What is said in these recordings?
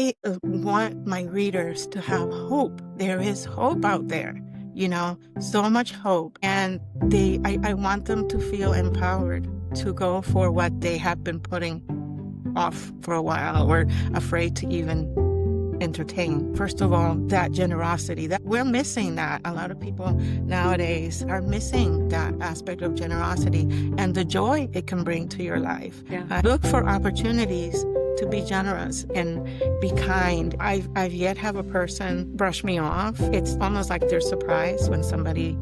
I want my readers to have hope. There is hope out there, so much hope. And I want them to feel empowered to go for what they have been putting off for a while or afraid to even entertain. First of all, that generosity, that we're missing that. A lot of people nowadays are missing that aspect of generosity and the joy it can bring to your life. Yeah. Look for opportunities to be generous and be kind. I've yet have a person brush me off. It's almost like they're surprised when somebody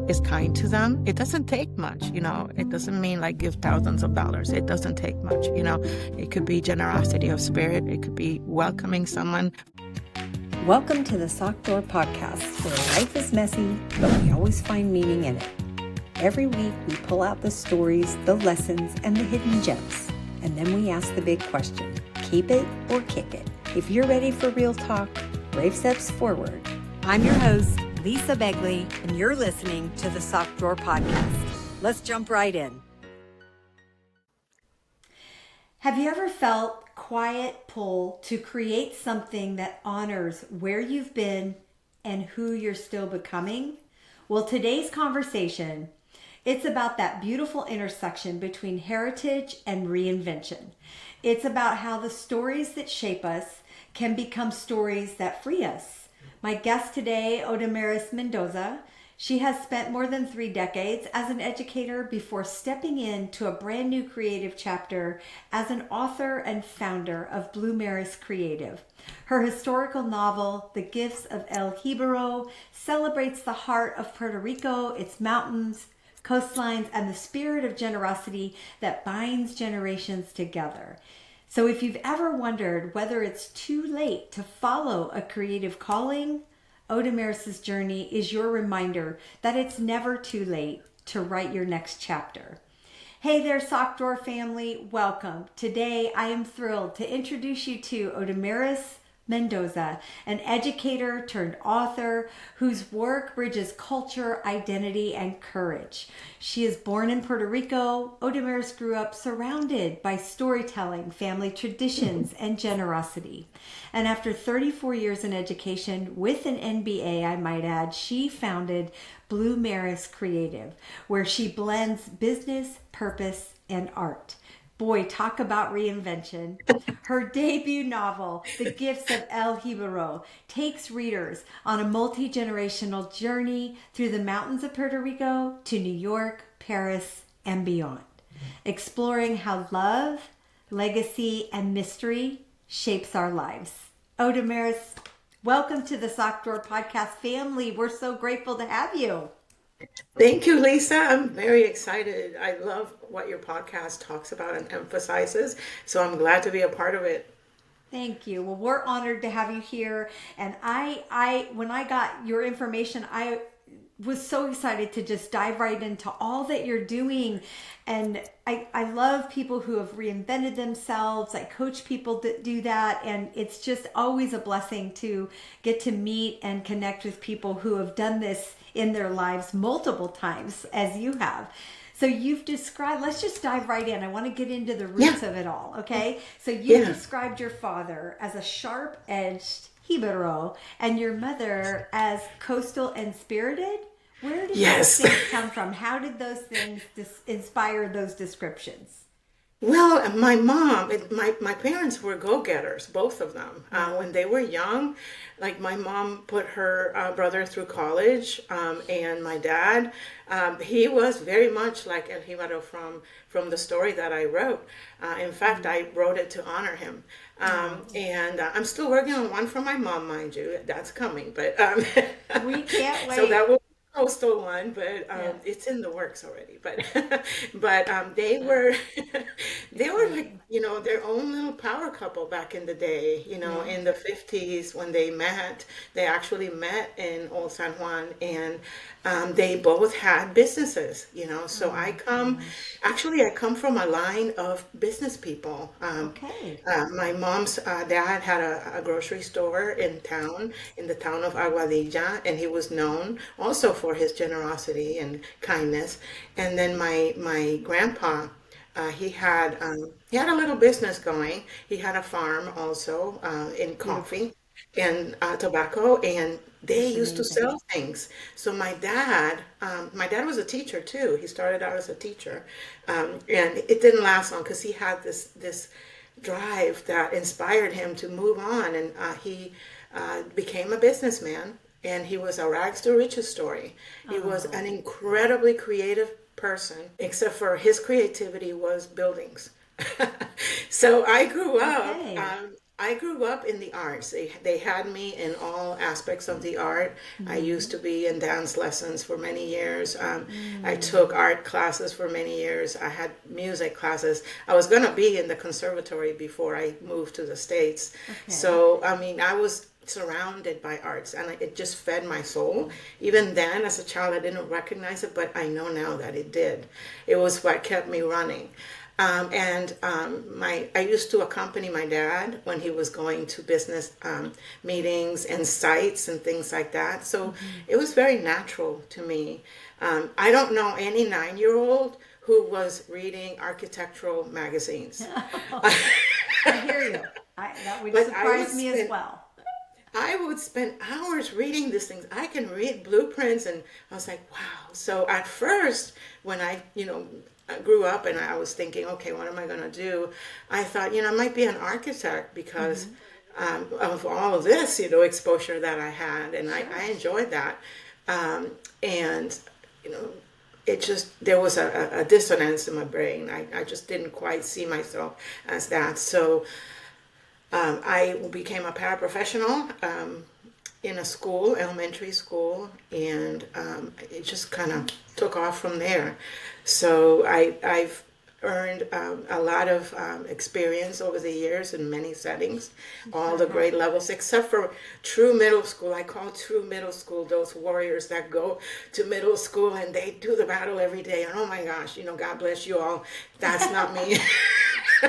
is kind to them. It doesn't take much, It doesn't mean like give thousands of dollars. It doesn't take much, It could be generosity of spirit. It could be welcoming someone. Welcome to the Sock Door Podcast, where life is messy, but we always find meaning in it. Every week, we pull out the stories, the lessons, and the hidden gems. And then we ask the big question, keep it or kick it? If you're ready for real talk, brave steps forward. I'm your host, Lisa Begley, and you're listening to the Sock Drawer Podcast. Let's jump right in. Have you ever felt quiet pull to create something that honors where you've been and who you're still becoming? Well, today's conversation, it's about that beautiful intersection between heritage and reinvention. It's about how the stories that shape us can become stories that free us. My guest today, Odomaris Mendoza, she has spent more than 3 decades as an educator before stepping into a brand new creative chapter as an author and founder of Odomaris Creative. Her historical novel, The Gifts of El Jibaro, celebrates the heart of Puerto Rico, its mountains, coastlines, and the spirit of generosity that binds generations together. So if you've ever wondered whether it's too late to follow a creative calling, Odomaris' journey is your reminder that it's never too late to write your next chapter. Hey there, Sock Drawer family. Welcome. Today, I am thrilled to introduce you to Odomaris Mendoza, an educator turned author whose work bridges culture, identity, and courage. She is born in Puerto Rico. Odomaris grew up surrounded by storytelling, family traditions, and generosity. And after 34 years in education with an MBA, I might add, she founded Odomaris Creative, where she blends business, purpose, and art. Boy, talk about reinvention. Her debut novel, The Gifts of El Jibaro, takes readers on a multi-generational journey through the mountains of Puerto Rico to New York, Paris, and beyond, exploring how love, legacy, and mystery shapes our lives. Odomaris, welcome to the Sock Drawer Podcast family. We're so grateful to have you. Thank you, Lisa. I'm very excited. I love what your podcast talks about and emphasizes, so I'm glad to be a part of it. Thank you. Well, we're honored to have you here. And I when I got your information, I was so excited to just dive right into all that you're doing. And I love people who have reinvented themselves. I coach people that do that. And it's just always a blessing to get to meet and connect with people who have done this in their lives multiple times, as you have. So you've described, let's just dive right in. I want to get into the roots of it all, okay? So you described your father as a sharp-edged Jibaro and your mother as coastal and spirited. Where did those things come from? How did those things inspire those descriptions? Well, my mom, my parents were go-getters, both of them. When they were young, like my mom put her brother through college, and my dad, he was very much like El Jibaro from the story that I wrote. In fact, I wrote it to honor him. And I'm still working on one for my mom, mind you. That's coming, but we can't wait. So that will coastal one, but it's in the works already. But they were they were like their own little power couple back in the day. In the 50s when they met, they actually met in Old San Juan, and they both had businesses. So I come from a line of business people. My mom's dad had a grocery store in the town of Aguadilla, and he was known also for his generosity and kindness. And then my grandpa he had a little business going. He had a farm also in Beautiful. coffee and tobacco, and they That's used to amazing. sell things. So my dad was a teacher too. He started out as a teacher, and it didn't last long because he had this drive that inspired him to move on, and he became a businessman. And he was a rags to riches story. He was Oh, an incredibly creative person, except for his creativity was buildings. So okay. I grew up in the arts. They had me in all aspects of the art. I used Mm-hmm. to be in dance lessons for many years. I took Mm. art classes for many years. I had music classes. I was going to be in the conservatory before I moved to the States. Okay. So, I mean, I was surrounded by arts and it just fed my soul. Even then, as a child, I didn't recognize it, but I know now that it did. It was what kept me running. I used to accompany my dad when he was going to business meetings and sites and things like that. So Mm-hmm. it was very natural to me. I don't know any 9-year-old who was reading architectural magazines. I hear you. That would But surprise me as well. I would spend hours reading these things. I can read blueprints, and I was like, wow. So at first, when I grew up and I was thinking, okay, what am I going to do? I thought, I might be an architect because Mm-hmm. of all of this, exposure that I had, and I Sure. enjoyed that. And, you know, it just, there was a dissonance in my brain. I just didn't quite see myself as that. So, I became a paraprofessional in a school, elementary school, and it just kind of took off from there. So I've earned a lot of experience over the years in many settings, You all sure the have. grade levels, except for true middle school. I call true middle school those warriors that go to middle school and they do the battle every day. And oh my gosh, God bless you all. That's not me.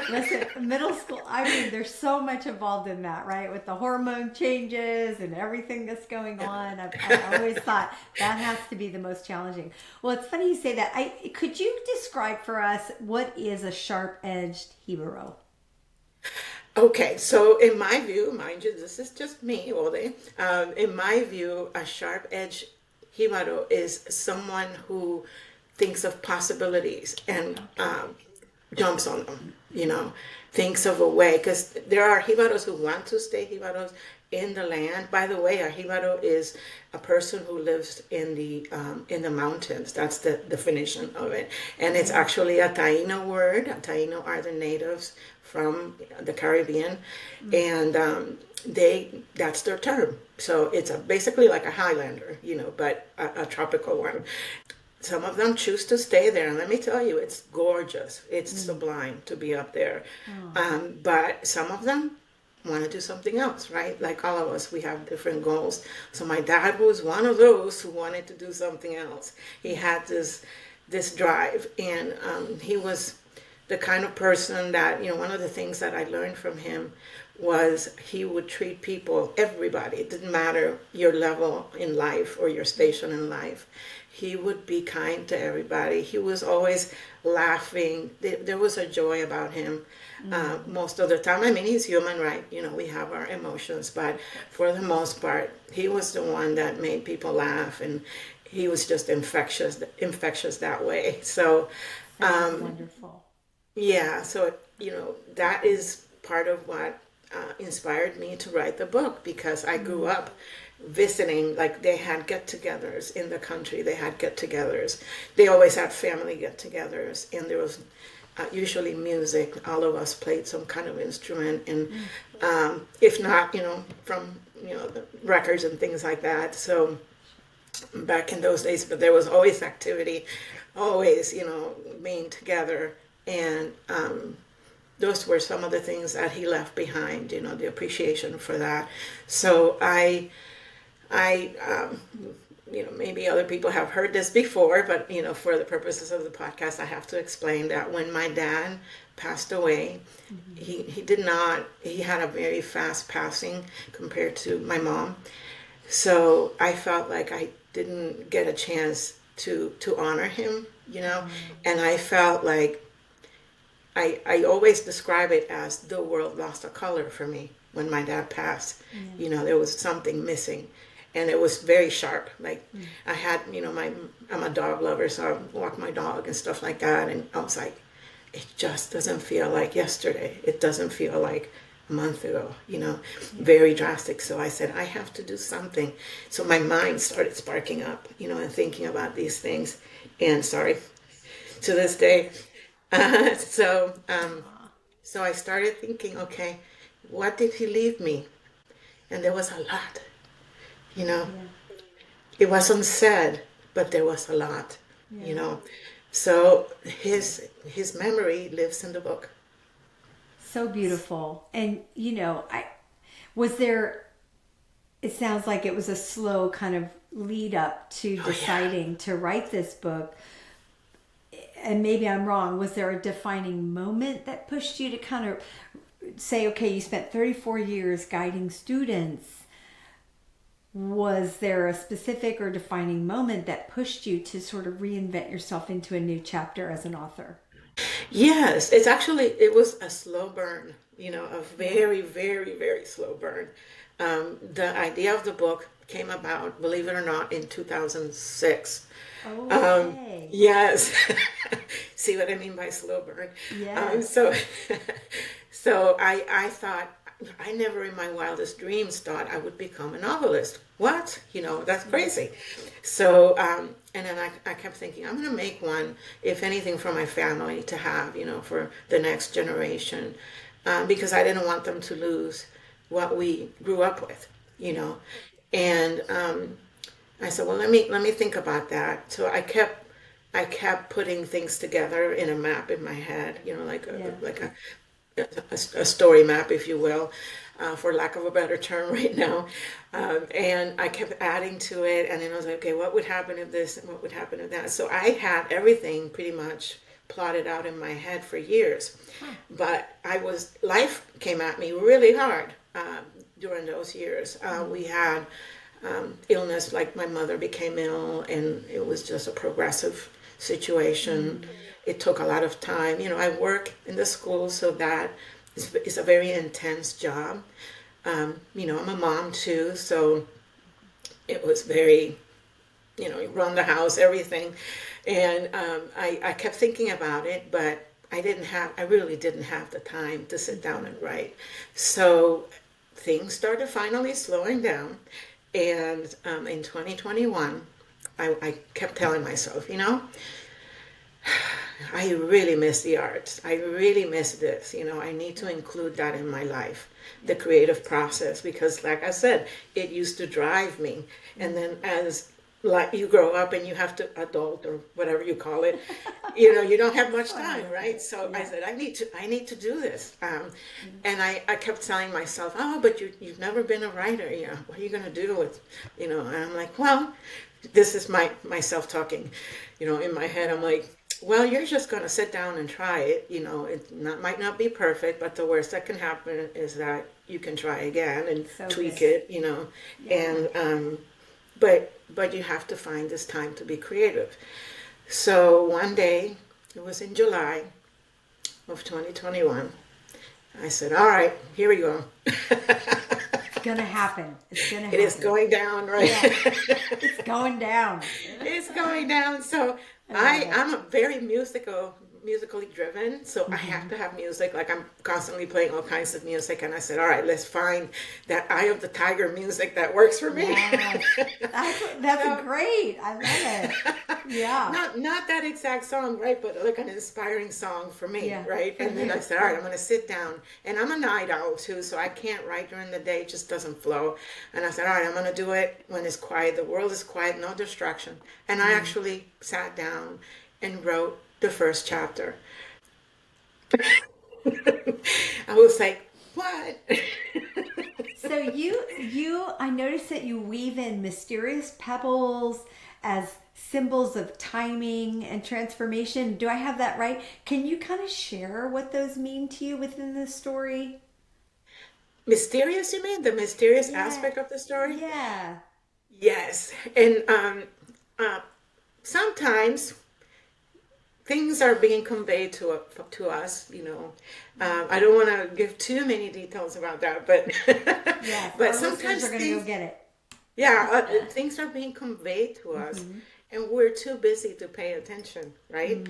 Listen, middle school, I mean, there's so much involved in that, right? With the hormone changes and everything that's going on. I've always thought that has to be the most challenging. Well, it's funny you say that. Could you describe for us what is a sharp-edged hero? Okay, so in my view, mind you, this is just me, Ole. In my view, a sharp-edged hibaro is someone who thinks of possibilities and Okay. jumps on them, thinks of a way. Because there are jibaros who want to stay jibaros in the land. By the way, a jibaro is a person who lives in the mountains. That's the definition of it, and it's Okay. actually a Taino word. Taino are the natives from the Caribbean, Mm. and that's their term. So it's basically like a Highlander, but a tropical one. Some of them choose to stay there, and let me tell you, it's gorgeous. It's Mm. sublime to be up there. Oh, But some of them want to do something else, right? Like all of us, we have different goals. So my dad was one of those who wanted to do something else. He had this drive, and he was the kind of person that, one of the things that I learned from him was he would treat people, everybody, it didn't matter your level in life or your station in life. He would be kind to everybody. He was always laughing. There was a joy about him mm. most of the time. I mean, he's human, right? We have our emotions, but Of course. for the most part, he was the one that made people laugh, and he was just infectious that way. So, Sounds wonderful. yeah, so that is part of what inspired me to write the book because I grew Mm. up visiting, like they had get-togethers in the country. They had get-togethers. They always had family get-togethers, and there was usually music. All of us played some kind of instrument, and Mm. if not, from the records and things like that. So back in those days, but there was always activity, always, being together. And those were some of the things that he left behind, the appreciation for that. So maybe other people have heard this before, but, for the purposes of the podcast, I have to explain that when my dad passed away, Mhm. he did not, he had a very fast passing compared to my mom. So I felt like I didn't get a chance to honor him, Oh. and I felt like I always describe it as the world lost a color for me when my dad passed. Yeah. There was something missing, and it was very sharp. Like Mm. I had, I'm a dog lover, so I walk my dog and stuff like that, and I was like, it just doesn't feel like yesterday. It doesn't feel like a month ago, Yeah. very drastic. So I said, I have to do something. So my mind started sparking up, and thinking about these things. And sorry, to this day. Uh, so, um, Aw. so I started thinking, okay, what did he leave me? And there was a lot, you know. Yeah. It wasn't said, but there was a lot, you Yeah. know. So his memory lives in the book. So beautiful. And I was there, it sounds like it was a slow kind of lead up to Oh yeah. deciding to write this book. And maybe I'm wrong. Was there a defining moment that pushed you to kind of say, okay, you spent 34 years guiding students? Was there a specific or defining moment that pushed you to sort of reinvent yourself into a new chapter as an author? Yes, it was a slow burn, a Yeah. very, very, very slow burn. The idea of the book came about, believe it or not, in 2006. Okay. Yes. See what I mean by slow burn? Yes. So, so I thought, I never in my wildest dreams thought I would become a novelist. What? That's Yeah. crazy. So, and then I kept thinking, I'm going to make one, if anything, for my family to have, for the next generation, because I didn't want them to lose what we grew up with, you Yeah. know. And I said, well, let me think about that. So I kept putting things together in a map in my head, like a Yeah. like a story map, if you will, for lack of a better term right now. And I kept adding to it, and then I was like, okay, what would happen if this, and what would happen if that? So I had everything pretty much plotted out in my head for years, Huh. but life came at me really hard during those years. We Mm. had illness, like my mother became ill, and it was just a progressive situation. Mm. It took a lot of time. I work in the school, so that is a very intense job. I'm a mom too, so it was very, you run the house, everything. And I kept thinking about it, but I really didn't have the time to sit down and write. So things started finally slowing down. And in 2021, I kept telling myself, I really miss the arts. I really miss this. I need to Yeah. include that in my life, the Yeah. creative process, because, like I said, it used to drive me. And Mm. then as like you grow up and you have to adult or whatever you call it, you don't have That's much fun. I time, love right? it. So I Yeah. said, I need to do this. Yeah. And I kept telling myself, oh, but you've never been a writer. What are you going to do with, and I'm like, well, this is my self talking, in my head. I'm Yeah. like, well, you're just going to sit down and try it. Might not be perfect, but the worst that can happen is that you can try again and So tweak good. it, Yeah. and but you have to find this time to be creative. So one day, it was in July of 2021, I said, all right, here we go. It's gonna happen. It's gonna It is happen. going down, right? Yeah. It's going down. It's going down. So I love it. I'm a very musically driven. So I have Hmm. to have music. Like I'm constantly playing all kinds of music. And I said, all right, let's find that Eye of the Tiger music that works for me. Yes. That's So great. I love it. Yeah. not that exact song, right? But like an inspiring song for me, Yeah. right? For And then I you. said, all right, Yeah. I'm going to sit down. And I'm a night owl too, so I can't write during the day. It just doesn't flow. And I said, all right, I'm going to do it when it's quiet. The world is quiet, no distraction. And I Mm. actually sat down and wrote the first chapter. I was like, what? So I noticed that you weave in mysterious pebbles as symbols of timing and transformation. Do I have that right? Can you kind of share what those mean to you within the story? Mysterious, you mean? The mysterious Yeah. aspect of the story? Yeah. Yes. And uh, sometimes things are being conveyed to us, you know. I don't want to give too many details about that, but Yes, but our listeners are sometimes going to go things, get it. yeah, things are being conveyed to us, and we're too busy to pay attention, right?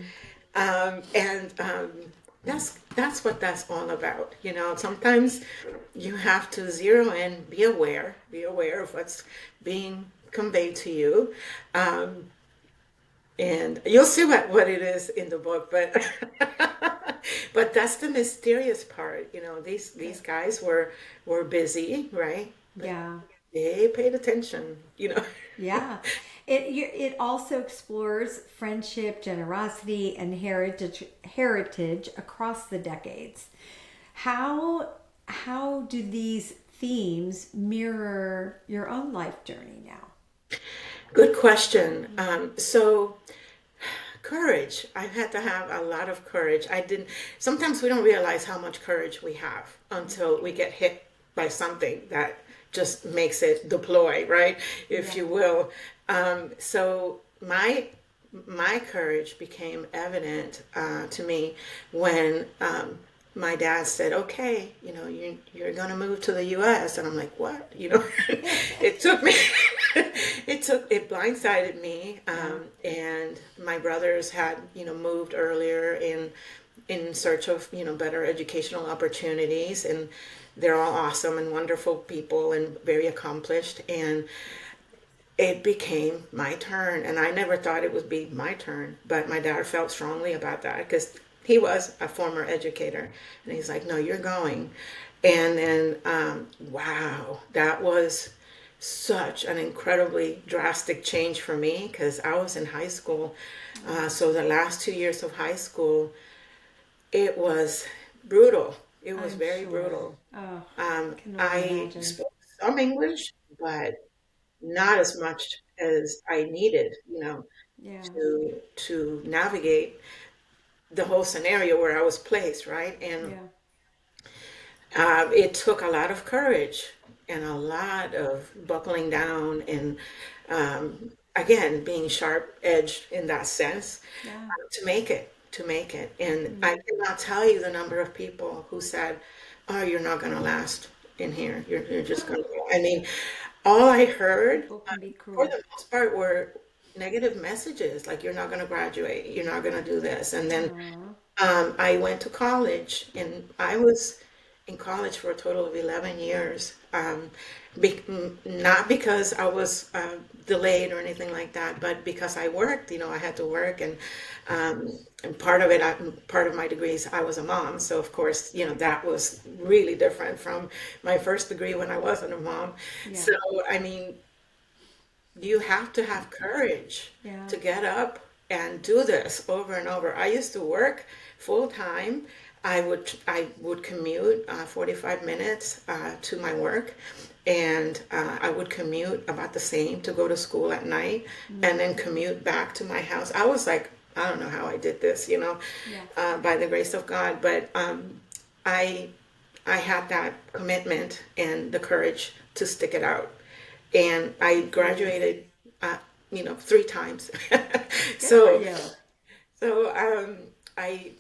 And that's what that's all about. You know, sometimes you have to zero in, be aware of what's being conveyed to you. And you'll see what it is in the book, but but that's the mysterious part. You know, these guys were busy, right? But Yeah. they paid attention, you know. Yeah. It also explores friendship, generosity, and heritage across the decades. How how do these themes mirror your own life journey now? Good question. So courage. I've had to have a lot of courage. I didn't. Sometimes we don't realize how much courage we have until we get hit by something that just makes it deploy, right? If Yeah. you will. So my courage became evident to me when my dad said, "Okay, you know, you're going to move to the U.S." And I'm like, "What?" You know, it took me, it blindsided me. Yeah. And my brothers had, you know, moved earlier in search of, you know, better educational opportunities, and they're all awesome and wonderful people and very accomplished. And it became my turn, and I never thought it would be my turn, but my dad felt strongly about that because he was a former educator, and he's like, no, you're going. And then wow, that was such an incredibly drastic change for me because I was in high school. So the last 2 years of high school, it was brutal. It was I'm very sure. brutal. Oh, I can only I imagine. spoke some English, but not as much as I needed, you know, Yeah. to navigate the whole scenario where I was placed, right? And Yeah. it took a lot of courage and a lot of buckling down and again being sharp edged in that sense Yeah. to make it. And I cannot tell you the number of people who said, "Oh, you're not going to last in here. You're just going to." I mean, all I heard People can be for cruel. the most part were negative messages like, "You're not going to graduate. You're not going to do this." And then Aw. I went to college, and I was in college for a total of 11 years. Not because I was delayed or anything like that, but because I worked. You know, I had to work, and part of it, part of my degrees, I was a mom. So of course, you know, that was really different from my first degree when I wasn't a mom. Yeah. So I mean, you have to have courage Yeah. to get up and do this over and over. I used to work full time. I would commute 45 minutes to my work, and I would commute about the same to go to school at night, and then commute back to my house. I was like, I don't know how I did this, you know, Yeah. by the grace of God, but I I had that commitment and the courage to stick it out. And I graduated, uh, you know, 3 times. Good for so, you. so I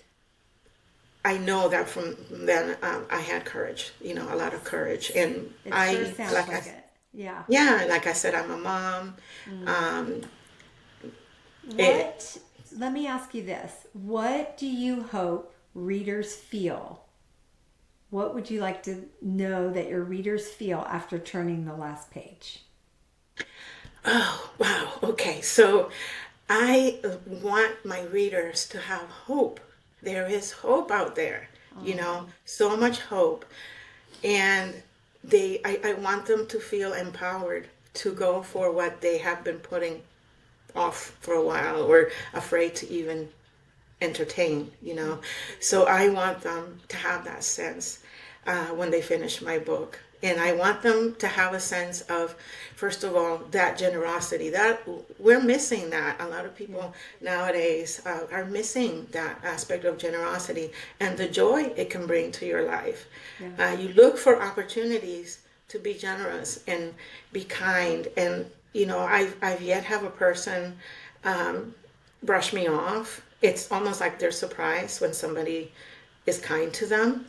I know that from then I had courage, you know, a lot of courage. And It sure sounds like like it. Yeah. yeah, like I said, I'm a mom. Um, it, What, let me ask you this. What do you hope readers feel? What would you like to know that your readers feel after turning the last page? oh, wow. Okay. So I want my readers to have hope. There is hope out there, you know, Oh, so much hope. And I want them to feel empowered to go for what they have been putting off for a while or afraid to even entertain, you know. So I want them to have that sense when they finish my book. And I want them to have a sense of, first of all, that generosity. That we're missing that. A lot of yeah. people nowadays are missing that aspect of generosity and the joy it can bring to your life. Yeah. You look for opportunities to be generous and be kind. And you know, I've yet have a person brush me off. It's almost like they're surprised when somebody is kind to them.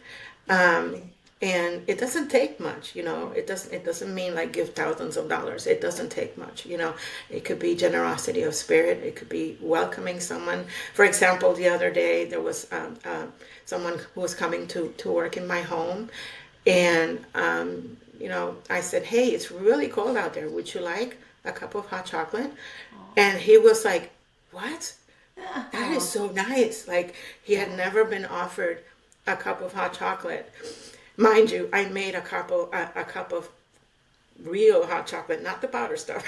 Um, Exactly. and it doesn't take much, it doesn't mean like give thousands of dollars. It doesn't take much. It could be generosity of spirit. It could be welcoming someone. For example, the other day there was someone who was coming to work in my home, and I said, "Hey, it's really cold out there. Would you like a cup of hot chocolate?" And he was like, "What? That is Oh, so nice." Like, he had yeah. never been offered a cup of hot chocolate. Mind you, I made a cup of real hot chocolate, not the powder stuff.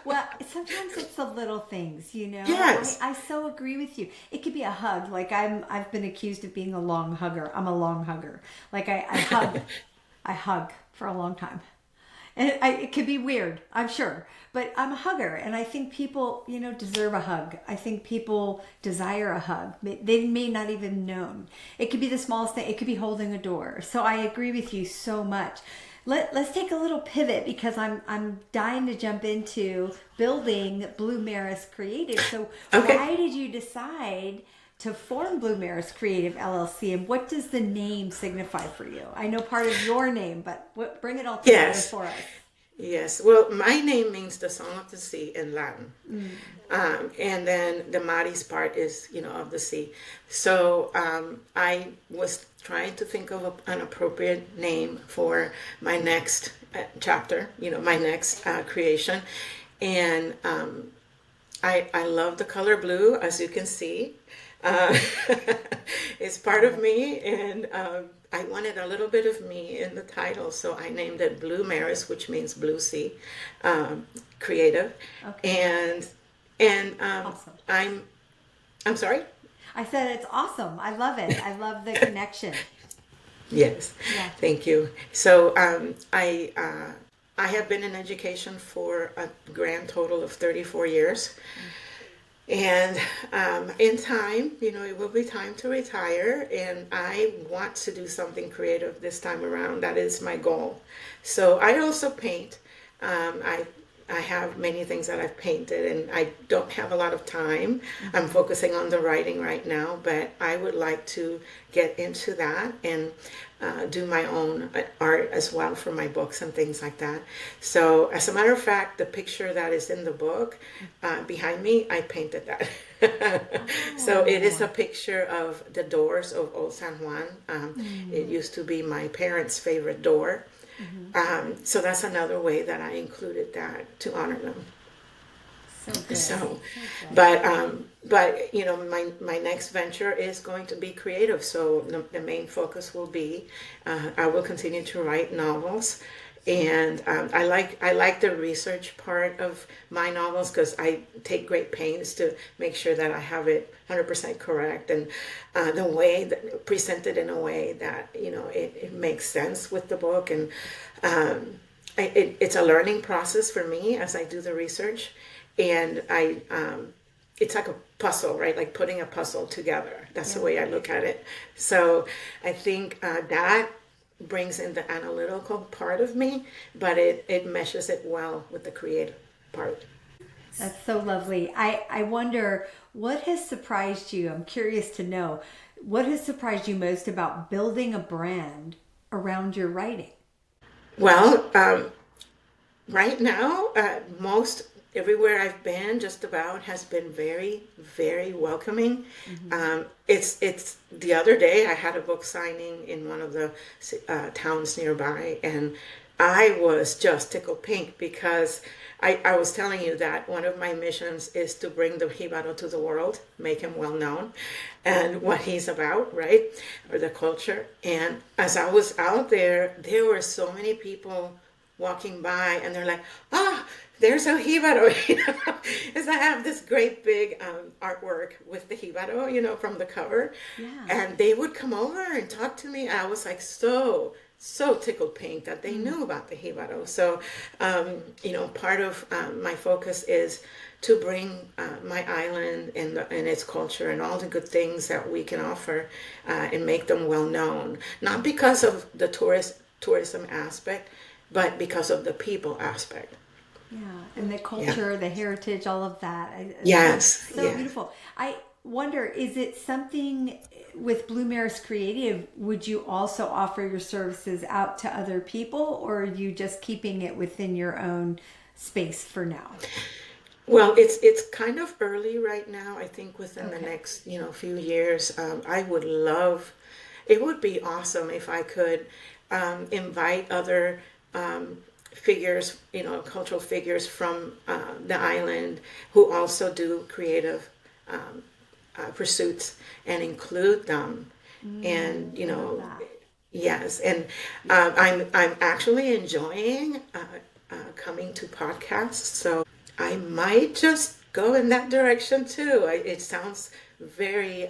Well, sometimes it's the little things, you know. I, Yes. I so agree with you. It could be a hug. Like I've been accused of being a long hugger. I'm a long hugger. Like I hug for a long time. And it could be weird, I'm sure, but I'm a hugger, and I think people, deserve a hug. I think people desire a hug. They may not even known. It could be the smallest thing. It could be holding a door. So I agree with you so much. Let's take a little pivot because I'm dying to jump into building Blue Maris Creative. So Okay. why did you decide to form Blue Maris Creative LLC, and what does the name signify for you? I know part of your name, but bring it all together Yes. for us. Yes. Well, my name means the song of the sea in Latin. Mm. And then the Maris part is, of the sea. So I was trying to think of an appropriate name for my next chapter, my next creation. And I love the color blue, as you can see. Uh, it's part Love of it. me, and I wanted a little bit of me in the title, so I named it Blue Maris, which means blue sea, um, creative, Okay. and and Awesome. I'm sorry. I said it's awesome. I love it. I love the connection. Yes, Yeah. thank you. So I have been in education for a grand total of 34 years. And in time, it will be time to retire, and I want to do something creative this time around. That is my goal. So I also paint. Um, I I have many things that I've painted, and I don't have a lot of time. I'm Mm-hmm. focusing on the writing right now, but I would like to get into that and do my own art as well for my books and things like that. So, as a matter of fact, the picture that is in the book behind me, I painted that. So, it is a Oh. picture of the doors of Old San Juan. It Mm. used to be my parents' favorite door. Mm-hmm. So that's another way that I included that to honor them. So good. So, So good. but my next venture is going to be creative. So the main focus will be, I will continue to write novels, and I like the research part of my novels because I take great pains to make sure that I have it 100% correct, and the way that presented in a way that it makes sense with the book. And it's a learning process for me as I do the research, and it's like a puzzle, right? Like putting a puzzle together. That's the Yeah. way I look at it. So I think that brings in the analytical part of me, but it meshes it well with the creative part. That's so lovely. I wonder what has surprised you. I'm curious to know what has surprised you most about building a brand around your writing. Well, right now, most everywhere I've been, just about, has been very, very welcoming. Mm-hmm. It's the other day I had a book signing in one of the towns nearby, and I was just tickled pink because I was telling you that one of my missions is to bring the Jibaro to the world, make him well known, and what he's about, right? Or the culture. And as I was out there, there were so many people walking by, and they're like, "Ah, there's a jibaro," as I have this great big artwork with the jibaro, from the cover, Yeah. and they would come over and talk to me. I was like so tickled pink that they Mm. knew about the jibaro. So, part of my focus is to bring my island and its culture and all the good things that we can offer, and make them well known. Not because of the tourism aspect, but because of the people aspect. Yeah, and the Yeah. culture, the heritage, all of that. So Yes. so Yeah. beautiful. I wonder, is it something with Blue Maris Creative? Would you also offer your services out to other people, or are you just keeping it within your own space for now? Well, it's kind of early right now. I think within the Okay. next, few years, I would love, it would be awesome if I could invite other figures, cultural figures from the island who also do creative pursuits and include them. And, I love that. yes, and I'm actually enjoying coming to podcasts, so I might just go in that direction too. It sounds very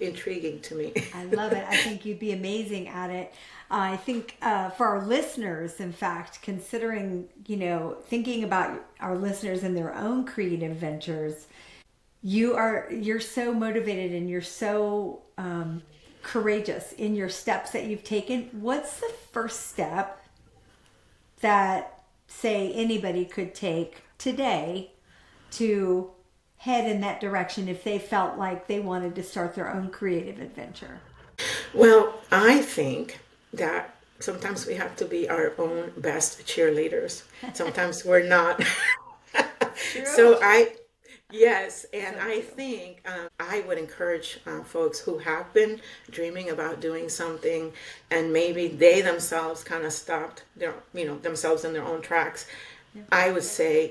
intriguing to me. I love it. I think you'd be amazing at it. I think for our listeners, in fact, considering, thinking about our listeners and their own creative ventures, you're so motivated and you're so courageous in your steps that you've taken. What's the first step that, say, anybody could take today to head in that direction if they felt like they wanted to start their own creative adventure? Well, I think that sometimes we have to be our own best cheerleaders. Sometimes we're not. It's true. So yes, and So I true. think I would encourage folks who have been dreaming about doing something, and maybe they themselves kind of stopped themselves in their own tracks. Yeah. I would say,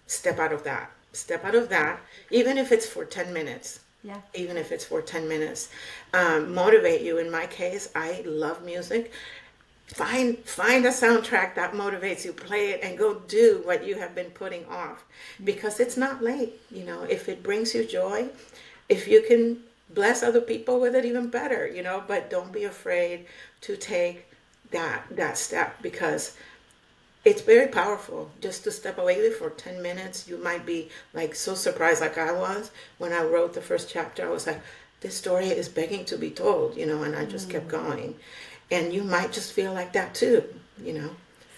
step out of that. Step out of that, even if it's for 10 minutes. Yeah. Even if it's for 10 minutes, motivate you. In my case, I love music. Find a soundtrack that motivates you, play it, and go do what you have been putting off, because it's not late. If it brings you joy, if you can bless other people with it, even better. But don't be afraid to take that step, because it's very powerful just to step away for 10 minutes. You might be like so surprised, like I was when I wrote the first chapter. I was like, this story is begging to be told, and I just kept going. And you might just feel like that too.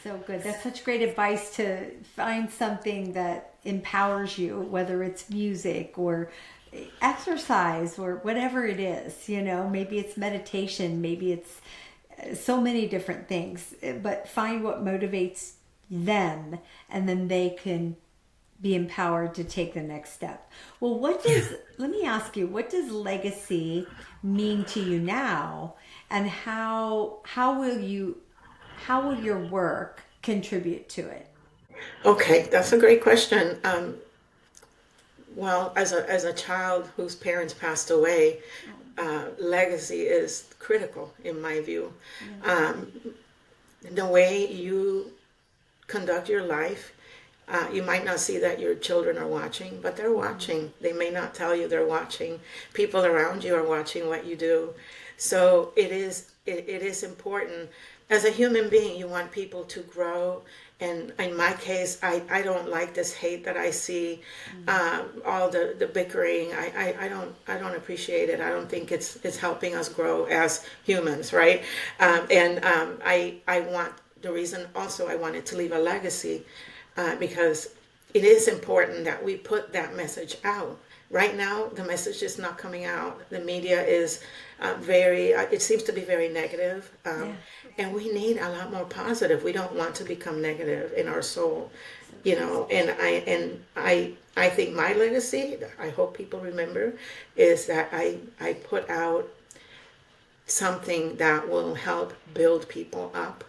So good. That's such great advice, to find something that empowers you, whether it's music or exercise or whatever it is. Maybe it's meditation, maybe it's so many different things, but find what motivates them, and then they can be empowered to take the next step. Well, let me ask you, what does legacy mean to you now, and how will your work contribute to it? Okay, that's a great question. Well, as a child whose parents passed away, legacy is critical in my view. Yeah. Um, the way you conduct your life. You might not see that your children are watching, but they're watching. They may not tell you they're watching. People around you are watching what you do. So it is important. As a human being, you want people to grow. And in my case, I don't like this hate that I see, all the bickering. I don't appreciate it. I don't think it's helping us grow as humans, right? And I want, the reason also I wanted to leave a legacy, because it is important that we put that message out. Right now, the message is not coming out. The media is it seems to be very negative, Yeah. and we need a lot more positive. We don't want to become negative in our soul, So you true. know. And I think my legacy, I hope people remember, is that I put out something that will help build people up,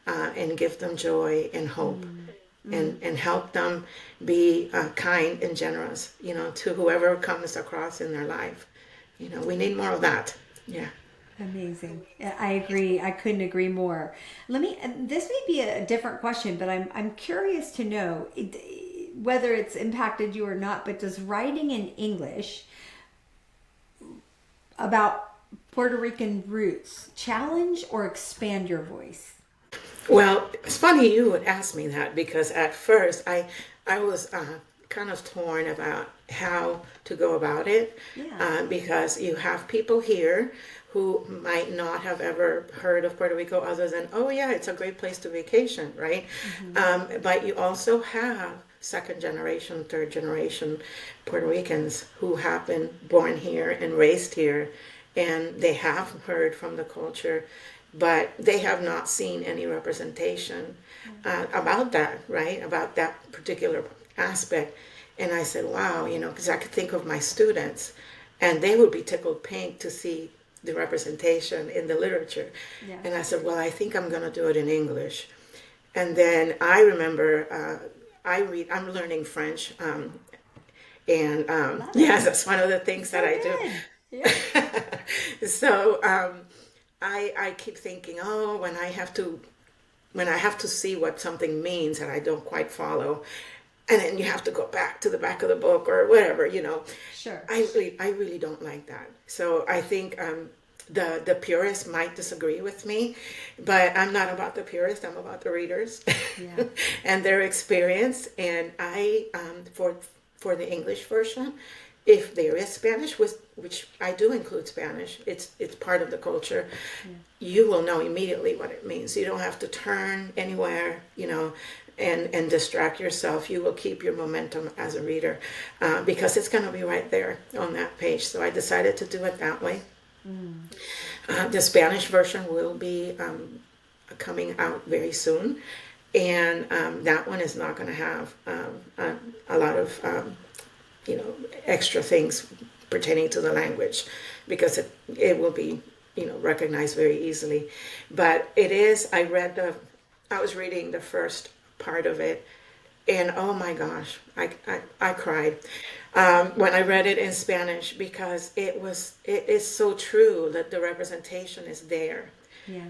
and give them joy and hope, Mm. Mm. and help them be kind and generous, to whoever comes across in their life. We need more of that. Yeah. Amazing. I agree. I couldn't agree more. This may be a different question, but I'm curious to know whether it's impacted you or not, but does writing in English about Puerto Rican roots challenge or expand your voice? Well, it's funny you would ask me that, because at first I was kind of torn about how to go about it, Yeah. because you have people here who might not have ever heard of Puerto Rico other than, oh yeah, it's a great place to vacation, right? Hmm. But you also have second generation, third generation Puerto Ricans who have been born here and raised here, and they have heard from the culture, but they have not seen any representation about that, right? About that particular aspect. And I said, wow, because I could think of my students, and they would be tickled pink to see the representation in the literature. Yeah. And I said, well, I think I'm going to do it in English. And then I remember I'm learning French, and Love it. yes, that's one of the things that So I good. Yeah. do. So I keep thinking, oh, when I have to see what something means and I don't quite follow, and then you have to go back to the back of the book or whatever, Sure. I really don't like that. So I think the purists might disagree with me, but I'm not about the purists. I'm about the readers Yeah. and their experience. And I for the English version, if there is Spanish, which I do include Spanish, it's part of the culture. Yeah. You will know immediately what it means. You don't have to turn anywhere, and distract yourself. You will keep your momentum as a reader, because it's going to be right there on that page. So I decided to do it that way. Mm. The Spanish version will be coming out very soon, and that one is not going to have a lot of extra things pertaining to the language, because it will be recognized very easily. But it is. I was reading the first part of it, and oh my gosh, I cried when I read it in Spanish, because it is so true that the representation is there. Yeah.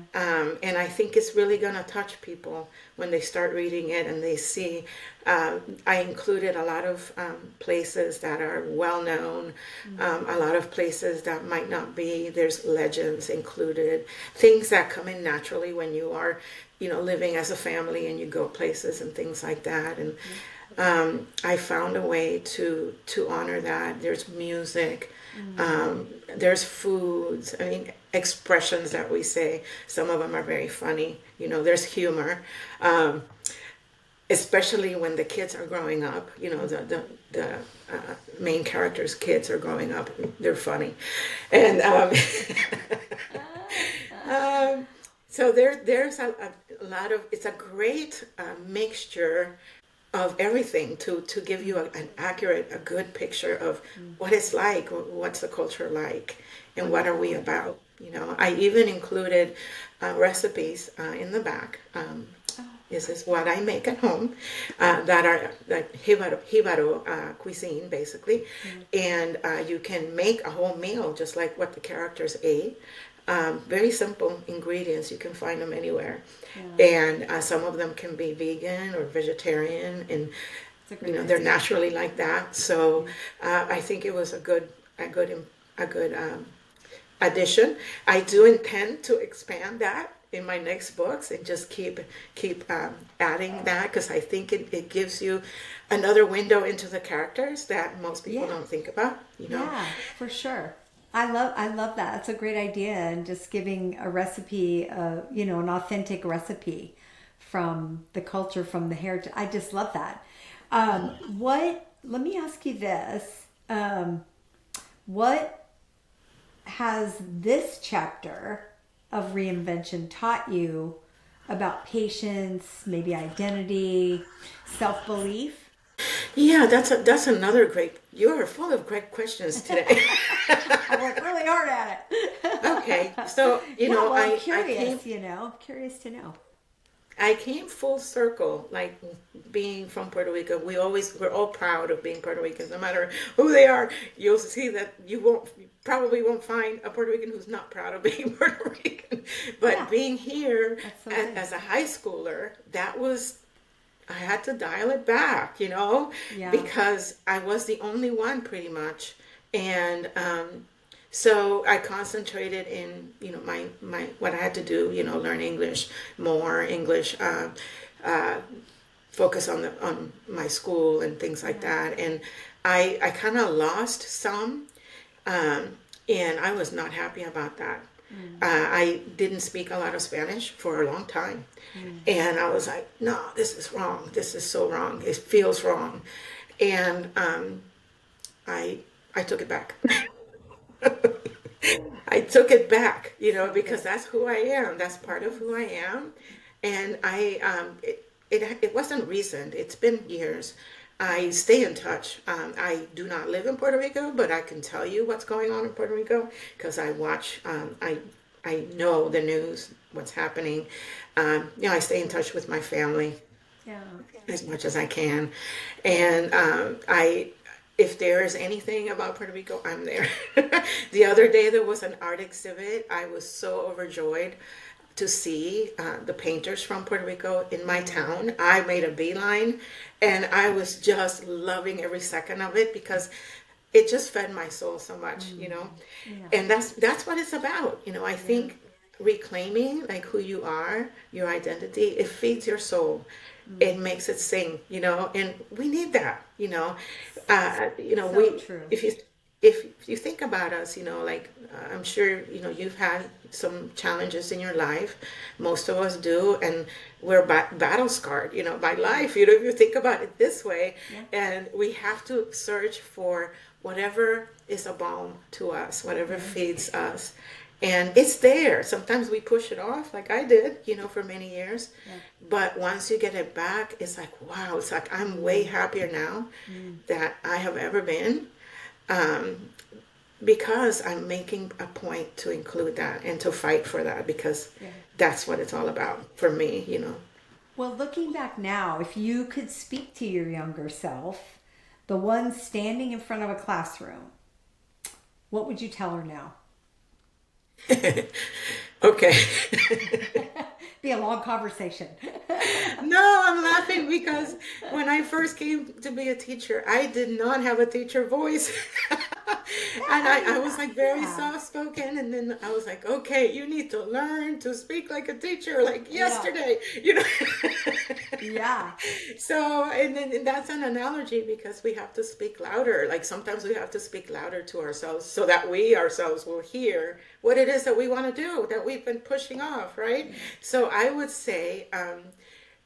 And I think it's really going to touch people when they start reading it and they see. I included a lot of places that are well known, a lot of places that might not be. There's legends included, things that come in naturally when you are, living as a family and you go places and things like that. And Yeah. I found a way to honor that. There's music, Mm. there's foods. I mean, expressions that we say. Some of them are very funny. There's humor, especially when the kids are growing up. The main characters' kids are growing up. They're funny, and um, so there's a lot of. It's a great mixture of everything to give you a good picture of Mm. what it's like, what's the culture like, and what are we Wonderful. about. I even included recipes in the back. Oh. This is what I make at home, that are like Hibaro cuisine, basically. Yeah. And you can make a whole meal just like what the characters ate. Very simple ingredients. You can find them anywhere. Yeah. And some of them can be vegan or vegetarian, and It's a great they're idea. naturally like that. So Yeah. I think it was a good addition. I do intend to expand that in my next books and just keep adding that, because I think it gives you another window into the characters that most people Yeah. don't think about. Yeah, for sure. I love that. That's a great idea, and just giving a recipe, an authentic recipe from the culture, from the heritage. I just love that. What? Let me ask you this. What has this chapter of reinvention taught you about patience, maybe identity, self belief? Yeah, that's another great. You are full of great questions today. I worked really hard at it. Okay, so Yeah, well, I'm I came curious, I'm curious to know. I came full circle, like being from Puerto Rico. We're all proud of being Puerto Ricans, no matter who they are. You'll see that probably won't find a Puerto Rican who's not proud of being Puerto Rican. But Yeah, being here that's so good. as a high schooler, I had to dial it back, Yeah, because I was the only one pretty much. And so I concentrated in, my what I had to do, learn English, more English, focus on the on my school and things like Yeah. that. And I kind of lost some, um, and I was not happy about that. Mm. I didn't speak a lot of Spanish for a long time, Mm. and I was like, no, this is wrong. This is so wrong. It feels wrong, and I I took it back. I took it back, So because good. that's who I am. That's part of Yes. who I am. And it wasn't recent. It's been years. I Right. stay in touch. I do not live in Puerto Rico, but I can tell you what's going on in Puerto Rico because I watch. I know the news, what's happening. I stay in touch with my family Yeah. as much as I can. And if there is anything about Puerto Rico, I'm there. The other day there was an art exhibit. I was so overjoyed to see the painters from Puerto Rico in my Mm. town. I made a beeline and I was just loving every second of it because it just fed my soul so much. Mm. Yeah. And that's what it's about. I Yeah. think reclaiming like who you are, your identity, it feeds your soul. It Mm. makes it sing, and we need that. So We true. if you think about us, like I'm sure you've had some challenges in your life. Most of us do, and we're battle scarred, by Yeah. life. If you think about it this way, Yeah. and we have to search for whatever is a balm to us, whatever Yeah. feeds us. And it's there. Sometimes we push it off, like I did, for many years. Yeah. But once you get it back, it's like, wow, it's like I'm way Mm. happier now Mm. that I have ever been, um, because I'm making a point to include that and to fight for that because Yeah. that's what it's all about for me. Well, looking back now, if you could speak to your younger self, the one standing in front of a classroom, what would you tell her now? Okay. Be a long conversation. No, I'm laughing because when I first came to be a teacher, I did not have a teacher voice. And I was like very Yeah. soft spoken, and then I was like, okay, you need to learn to speak like a teacher, like Yeah. yesterday. Yeah. So, and that's an analogy because we have to speak louder. Like sometimes we have to speak louder to ourselves so that we ourselves will hear what it is that we want to do that we've been pushing off, right? Yeah. So I would say,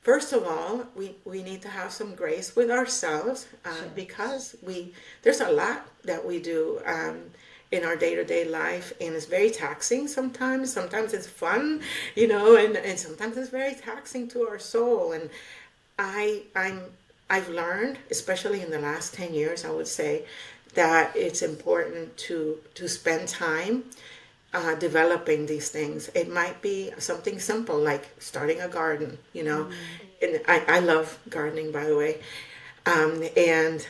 first of all, we need to have some grace with ourselves Sure. because there's a lot that we do in our day-to-day life, and it's very taxing sometimes. Sometimes it's fun, and sometimes it's very taxing to our soul. And I've learned, especially in the last 10 years, I would say, that it's important to spend time developing these things. It might be something simple like starting a garden. Mm. And I love gardening, by the way. And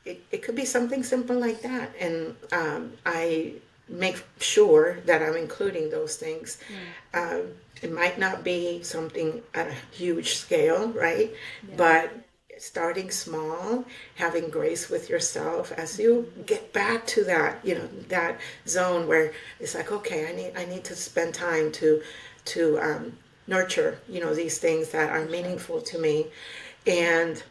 it could be something simple like that. And I make sure that I'm including those things. Yeah. Um, it might not be something at a huge scale, right? Yeah. But starting small, having grace with yourself as you Hmm. get back to that zone where it's like, okay, I need to spend time to nurture these things that are For sure. meaningful to me, and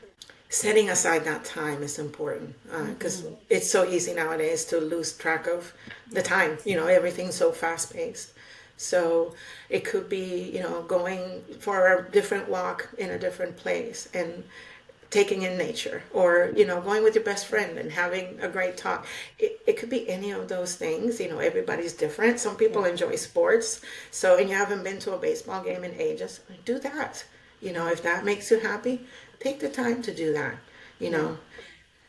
setting aside that time is important because Hmm. it's so easy nowadays to lose track of the Yeah. time. Everything's so fast paced. So it could be going for a different walk in a different place and taking in nature, or going with your best friend and having a great talk. It could be any of those things. Everybody's different. Some Yeah. people enjoy sports, and you haven't been to a baseball game in ages, do that. Yeah. If that makes you happy, take the time to do that you Yeah. know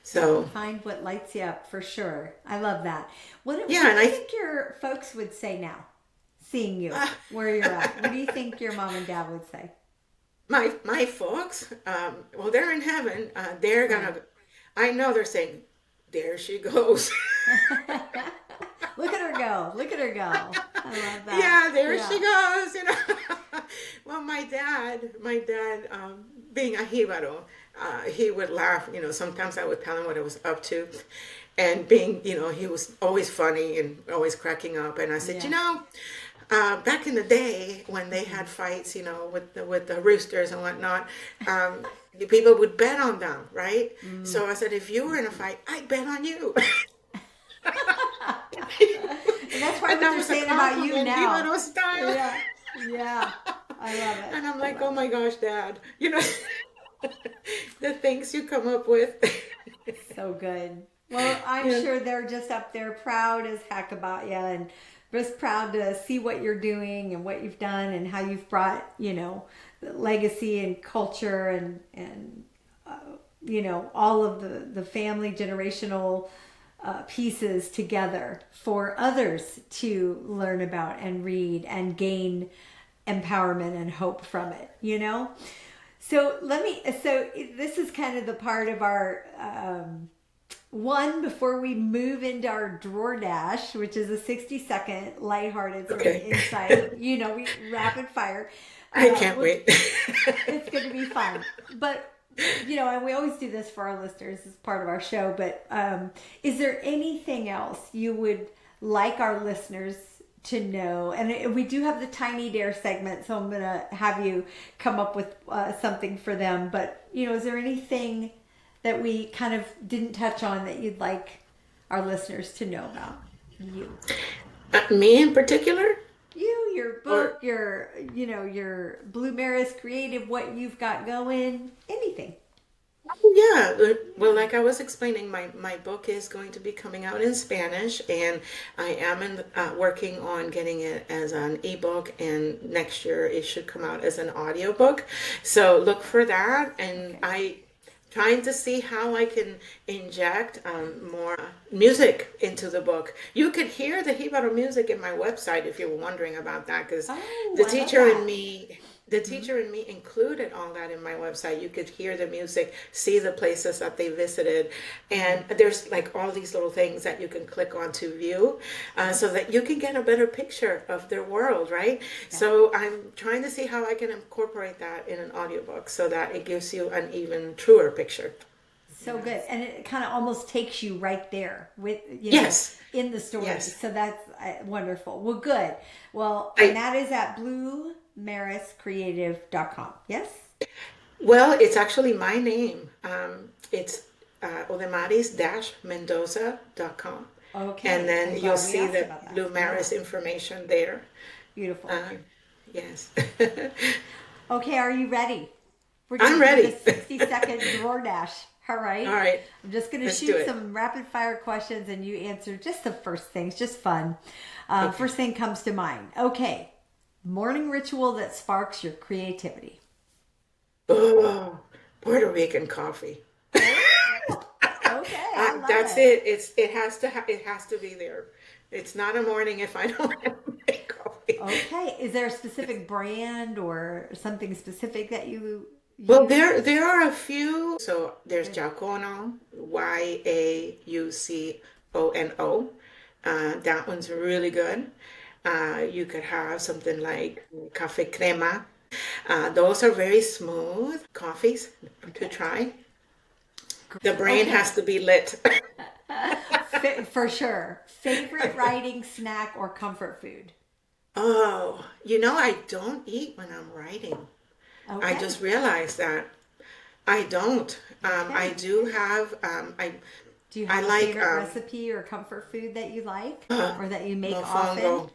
so Find what lights you up for sure. I love that. What yeah. do And you think your folks would say now, seeing you uh, where you're at? What do you think your mom and dad would say? my folks, well, they're in heaven. They're Right. gonna, I know they're saying, there she goes. Look at her go. Look at her go. I love that. Yeah, there she Yeah. goes. Well, my dad, being a Jibaro, he would laugh. Sometimes I would tell him what I was up to. And he was always funny and always cracking up. And I said, Yeah. Back in the day when they had fights, with the roosters and whatnot, the people would bet on them, right? Mm. So I said, if you were in a fight, I'd bet on you. And that's probably And what that they're was a saying about you compliment, now. Hibaro style. Yeah. Yeah. I love it. And I'm I like, oh love my it. gosh, Dad, the things you come up with. So good. Well, I'm Yeah. sure they're just up there proud as heck about you and just proud to see what you're doing and what you've done and how you've brought, the legacy and culture and all of the family generational pieces together for others to learn about and read and gain empowerment and hope from it. So this is kind of the part of our one before we move into our drawer dash, which is a 60-second lighthearted sort of Okay. insight, we rapid fire. I can't Well, wait. it's going to be fun. But, and we always do this for our listeners as part of our show. But is there anything else you would like our listeners to know? And we do have the Tiny Dare segment, so I'm going to have you come up with something for them. But, is there anything that we kind of didn't touch on that you'd like our listeners to know about you? Me in particular? Your Or book, your Blue Maris Creative, what you've got going, anything. yeah, well, like I was explaining, my book is going to be coming out in Spanish, and I am working on getting it as an ebook, and next year it should come out as an audiobook. So look for that, and Okay. I trying to see how I can inject more music into the book. You could hear the Hibaro music in my website if you were wondering about that, because Oh, the I love teacher and that. me, the Hmm. teacher and me included all that in my website. You could hear the music, see the places that they visited, Hmm. and there's like all these little things that you can click on to view, Yep. so that you can get a better picture of their world, right? Yep. So I'm trying to see how I can incorporate that in an audiobook so that it gives you an even truer picture. So good. And it kind of almost takes you right there with, Yes, in the story. yes. So that's wonderful. Well, good. Well, and I that is at bluemariscreative.com. Yes? Well, it's actually my name. It's Odomaris-Mendoza.com. And Okay. I'm then you'll glad we see asked the about that. Blue Yeah. Maris information there. Beautiful. Uh, yes. Okay. Are you ready? We're going I'm to do the ready. 60-second drawer dash. All All right. right, I'm just going to let's do shoot it. some rapid fire questions and you answer just the first things, just fun. Okay. First thing comes to mind. Okay. Morning ritual that sparks your creativity. Oh, Puerto Rican coffee. Oh, okay. I love That's it. it. It has to be there. It's not a morning if I don't have my coffee. Okay. Is there a specific brand or something specific that you Well, use? there are a few. So there's Good. Jaucono, Yaucono. That one's really good. You could have something like Cafe Crema. Those are very smooth coffees to Okay. try. The brain has Okay. to be lit. For sure. Favorite writing snack or comfort food? Oh, I don't eat when I'm writing. I Okay. just realized that I don't. I Okay. do have. Do you I have a like favorite recipe or comfort food that you like uh, or that you make often? mofongo.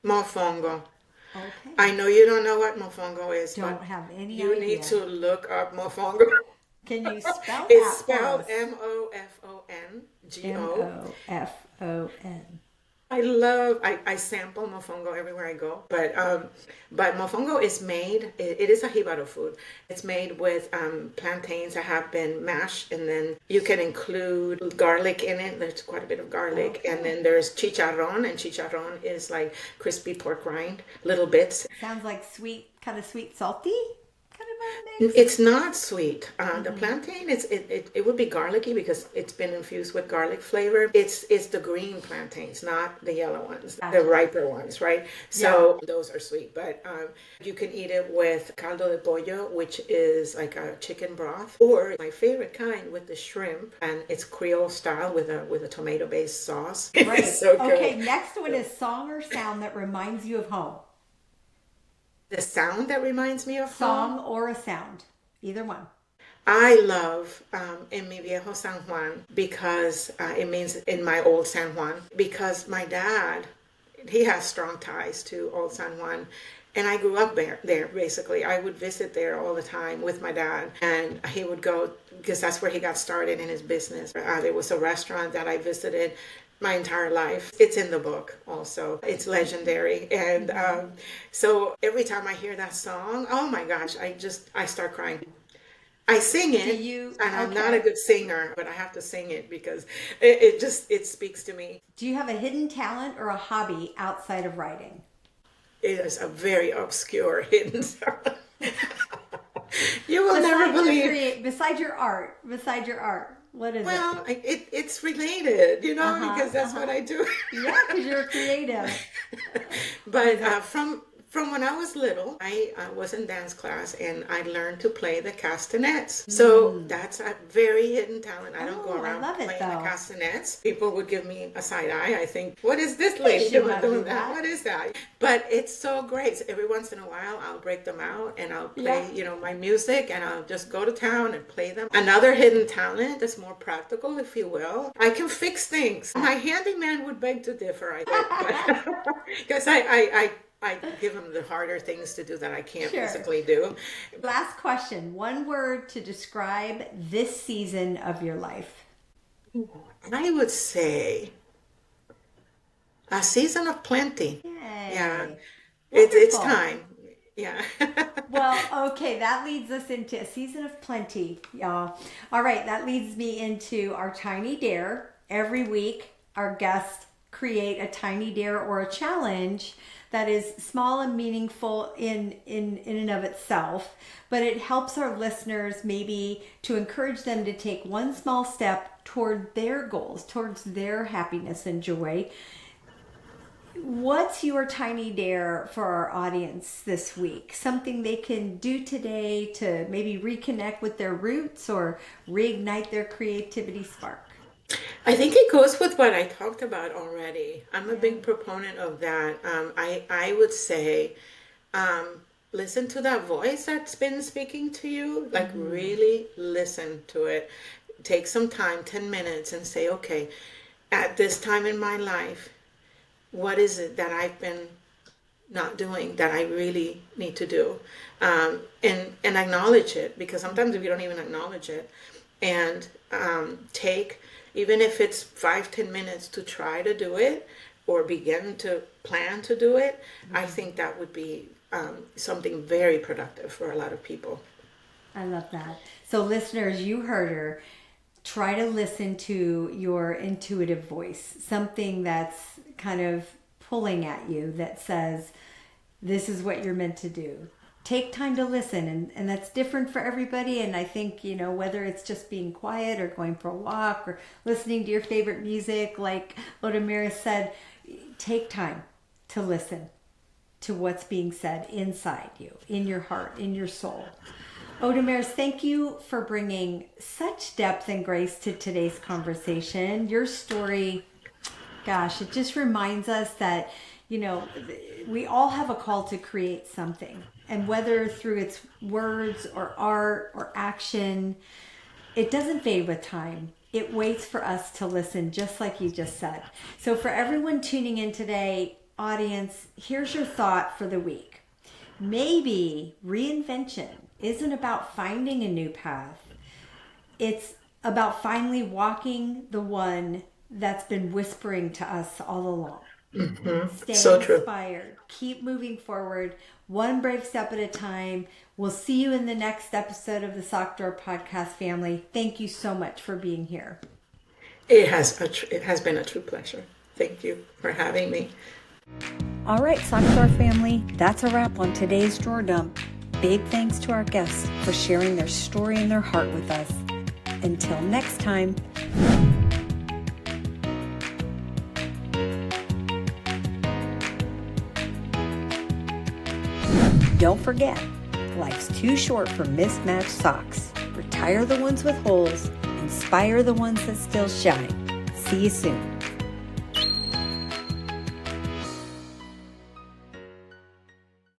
Mofongo. I Okay. know you don't know what mofongo is, Don't but have any you need idea. to look up mofongo. Can you spell It's that for spelled us? Mofongo. Mofon. I sample mofongo everywhere I go, but mofongo is made. It is a Hibaro food. It's made with plantains that have been mashed, and then you can include garlic in it. There's quite a bit of garlic, and Okay. then there's chicharrón, and chicharrón is like crispy pork rind, little bits. Sounds like sweet, kind of sweet, salty kind of mix? It's not sweet. The Hmm. plantain, it would be garlicky because it's been infused with garlic flavor. It's the green plantains, not the yellow ones, the Gotcha. riper ones, right? Yeah. So those are sweet, but you can eat it with caldo de pollo, which is like a chicken broth, or my favorite kind with the shrimp, and it's Creole style with a tomato-based sauce. It's Great. so good. Okay, next one is song or sound that reminds you of home. The sound that reminds me of home. Song or a sound. Either one. I love En mi viejo San Juan because it means in my old San Juan, because my dad, he has strong ties to old San Juan. And I grew up there basically. I would visit there all the time with my dad, and he would go because that's where he got started in his business. There was a restaurant that I visited my entire life. It's in the book also. It's legendary. And so every time I hear that song, oh my gosh, I start crying. I sing Do it, you, and I'm not a okay. good singer, but I have to sing it because it speaks to me. Do you have a hidden talent or a hobby outside of writing? It is a very obscure hidden talent. You will never Besides your believe. create, beside your art, what is it? Well, it's related, Uh-huh, because that's what uh-huh. I do. Yeah, because you're creative. What But is it? from when I was little, I was in dance class and I learned to play the castanets. So Mm. that's a very hidden talent. I don't go Oh, I around love it playing the though. castanets. People would give me a side eye. I think, what is this They lady should doing not do doing that? that. What is that? But it's so great. So every once in a while, I'll break them out and I'll Yeah. play, my music, and I'll just go to town and play them. Another hidden talent that's more practical, if you will. I can fix things. My handyman would beg to differ, I think, but because I give them the harder things to do that I can't Sure. physically do. Last question. One word to describe this season of your life. I would say a season of plenty. Yeah, Yay. it's Wonderful. time. Yeah. Well, okay, that leads us into a season of plenty, y'all. All right, that leads me into our tiny dare. Every week, our guests create a tiny dare or a challenge that is small and meaningful in and of itself, but it helps our listeners maybe to encourage them to take one small step toward their goals, towards their happiness and joy. What's your tiny dare for our audience this week? Something they can do today to maybe reconnect with their roots or reignite their creativity spark? I think it goes with what I talked about already. I'm a Yeah. big proponent of that. I would say, listen to that voice that's been speaking to you. Like, Mm-hmm. really listen to it. Take some time, 10 minutes, and say, okay, at this time in my life, what is it that I've been not doing that I really need to do, and acknowledge it, because sometimes we don't even acknowledge it, and take, even if it's 5-10 minutes to try to do it or begin to plan to do it. I think that would be something very productive for a lot of people. I love that. So, listeners, you heard her. Try to listen to your intuitive voice, something that's kind of pulling at you that says, this is what you're meant to do. Take time to listen, and that's different for everybody. And I think, whether it's just being quiet or going for a walk or listening to your favorite music, like Odomaris said, take time to listen to what's being said inside you, in your heart, in your soul. Odomaris, thank you for bringing such depth and grace to today's conversation. Your story, gosh, it just reminds us that, you know, we all have a call to create something. And whether through its words or art or action, it doesn't fade with time. It waits for us to listen, just like you just said. So, for everyone tuning in today, audience, here's your thought for the week. Maybe reinvention isn't about finding a new path, it's about finally walking the one that's been whispering to us all along. Stay So true. inspired. Keep moving forward, one brave step at a time. We'll see you in the next episode of the Sock Door Podcast family. Thank you so much for being here. It has been a true pleasure. Thank you for having me. All right, Sock Door family, that's a wrap on today's drawer dump. Big thanks to our guests for sharing their story and their heart with us. Until next time. Don't forget, life's too short for mismatched socks. Retire the ones with holes, inspire the ones that still shine. See you soon.